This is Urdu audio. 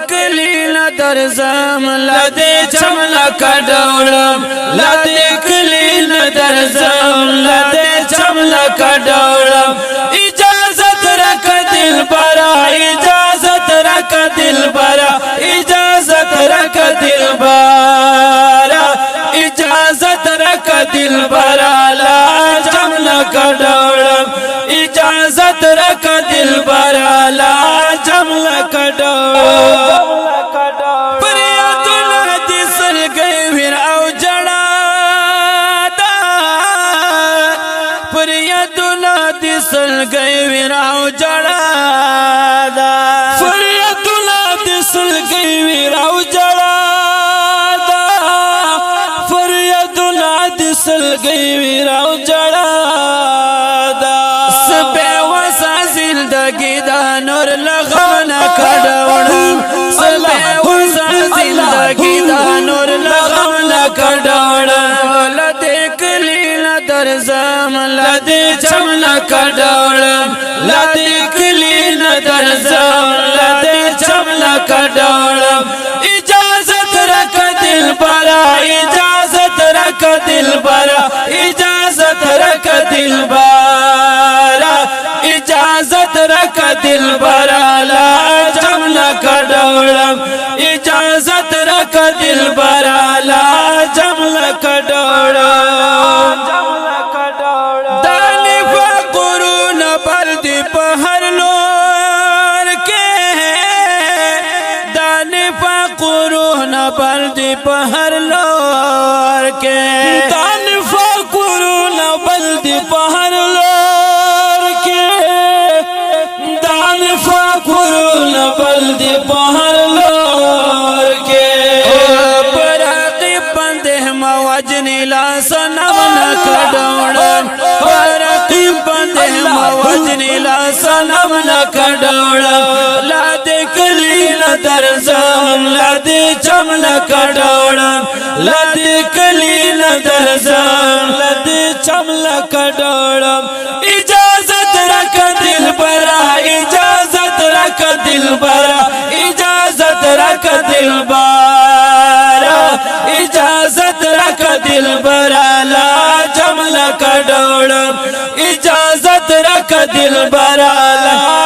کلی ندر زم لدی چملا کډوړم لدی کلی ندر زم لدی چملا کډوړم اجازت رک دلبرا اجازت رک دلبرا اجازت رک دلبرا اجازت رک دلبرا لا چملا کډوړم اجازت رک دلبرا لا چملا کډوړم سلگئی ویراو جڑا دا فریادنا دی سلگئی ویراو جڑا دا فریادنا دی سلگئی ویراو جڑا دا سبے وسا زندگی دا نور لغمنا کډوړم سبے وسا زندگی دا نور لغمنا کډوړم لدی کلی ندر زم لدی چملا کډوړم لدی کلی ندر زم لدی چملا کډوړم اجازت رک دلبرا اجازت رک دلبرا اجازت رک دلبرا اجازت رک دلبرا لا چملا کډوړم اجازت رک دلبرا لا چملا کډوړم بلدی پہر لور کے دان فقرون بلدی پہر لور کے دان فقرون بلدی پہر لور کے پراقی بندے موجنی لا سنم نکڑوڑن پراقی بندے موجنی لا سنم نکڑوڑن لا دکلی ندر زم لدی چملا کډوړم لدی کلی ندر زم لدی چملا کډوړم اجازت رک دلبرا اجازت رک دلبرا اجازت رک دلبرا اجازت رک دلبرا لا چملا کډوړم اجازت رک دلبرا لا